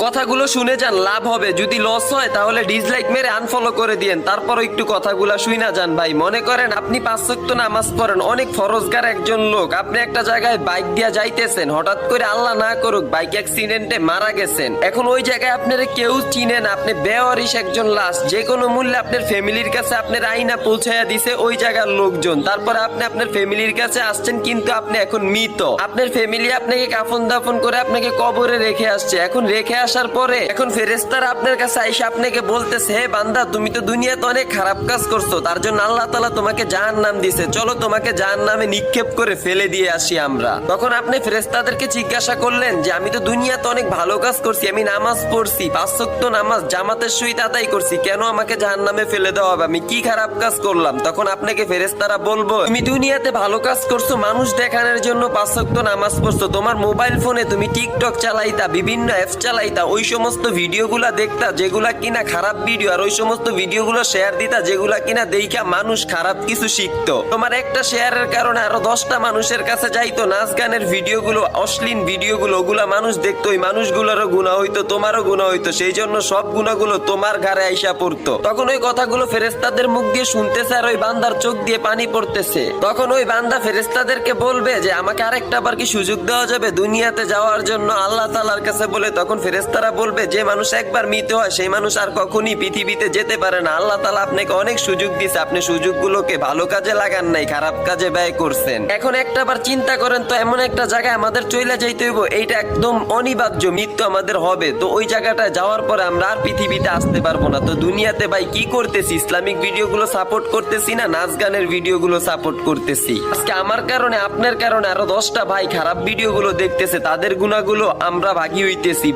কথাগুলো শুনে যান, লাভ হবে। যদি লস হয় তাহলে ডিসলাইক মেরে আনফলো করে দিয়েন। তারপর একটু কথাগুলা শুইনা যান ভাই। মনে করেন আপনি 5 ওয়াক্ত নামাজ পড়েন, অনেক ফরজগার একজন লোক। আপনি একটা জায়গায় বাইক দিয়া যাইতেছেন, হঠাৎ করে আল্লাহ না করুক বাইক অ্যাক্সিডেন্টে মারা গেছেন। এখন ওই জায়গায় আপনারা কেউ চিনে না, আপনি বেওয়ারিশ একজন লাশ। যে কোনো মূল্যে আপনার ফ্যামিলির কাছে আপনার আইনা পৌঁছাইয়া দিছে ওই জায়গার লোকজন। তারপরে আপনি আপনার ফ্যামিলির কাছে আসছেন, কিন্তু আপনি এখন মৃত। আপনার ফ্যামিলি আপনাকে কাফন দাফন করে আপনাকে কবরে রেখে আসছে। এখন রেখে আসার পরে এখন ফেরেশতারা আপনার কাছে আইসা আপনাকে বলতেছে, হে বান্দা, তুমি তো দুনিয়াতে অনেক খারাপ কাজ করছো, তার জন্য আল্লাহ তাআলা তোমাকে জাহান্নাম দিছে, চলো তোমাকে জাহান্নামে নিক্ষেপ করে ফেলে দিয়ে আসি আমরা। তখন আপনি ফেরেশতাদেরকে জিজ্ঞাসা করলেন যে আমি তো দুনিয়াতে অনেক ভালো কাজ করছি, আমি নামাজ পড়ছি, 5 ওয়াক্ত নামাজ জামাতের সহিত আদায় করছি, কেন আমাকে জাহান্নামে ফেলে দেওয়া হবে? আমি কি খারাপ কাজ করলাম? তখন আপনাকে ফেরেশতারা বলবো, তুমি দুনিয়াতে ভালো কাজ করছো, মানুষ দেখানোর জন্য 5 ওয়াক্ত নামাজ পড়ছো, তোমার মোবাইল ফোনে তুমি টিকটক চালাইতা, বিভিন্ন অ্যাপস চালাইতা, ওই সমস্ত ভিডিওগুলা দেখতা যেগুলা কিনা খারাপ ভিডিও, আর ওই সমস্ত ভিডিওগুলো শেয়ার দিতা যেগুলা কিনা দেখা মানুষ খারাপ কিছু শিখতো। তোমার একটা শেয়ারের কারণে আরো 10টা মানুষের কাছে যাইতো নাচ গানের ভিডিওগুলো, অশ্লীল ভিডিওগুলো, ওগুলা মানুষ দেখতো, ওই মানুষগুলোরও গুনাহ হইতো, তোমারও গুনাহ হইতো, সেই জন্য সব গুনাহগুলো তোমার ঘাড়ে আইসা পড়তো। তখন ওই কথাগুলো ফেরেশতাদের মুখ দিয়ে শুনতেছে আর ওই বান্দার চোখ দিয়ে পানি পড়তেছে। তখন ওই বান্দা ফেরেশতাদেরকে বলবে যে আমাকে আরেকটা বার কি সুযোগ দেওয়া যাবে দুনিয়াতে যাওয়ার জন্য আল্লাহ তাআলার কাছে বলে। তখন ফেরেশতারা বলবে, যে মানুষ একবার মৃত হয় সেই মানুষ আর কখনই পৃথিবীতে যেতে পারে না। আল্লাহ তাআলা আপনাকে অনেক সুযোগ দিয়েছে, আপনি সুযোগগুলোকে ভালো কাজে লাগান নাই, খারাপ কাজে ব্যয় করছেন। এখন একটা বার চিন্তা করেন তো, এমন একটা জায়গায় আমাদের চলে যাইতে হইব, এইটা একদম অনিবার্য, মৃত্যু আমাদের হবে। তো ওই জায়গাটায় যাওয়ার পরে আমরা আর পৃথিবীতে আসতে পারবো না। তো দুনিয়াতে ভাই কি করতেছি? ইসলামিক ভিডিওগুলো সাপোর্ট করতেছি না, নাচ গানের ভিডিওগুলো সাপোর্ট করতেছি। আজকে আমার কারণে, আপনার কারণে আরো 10টা ভাই খারাপ ভিডিওগুলো দেখতেছে, তাদের গুণাগুলো আমরা ভাগী হইতেছি।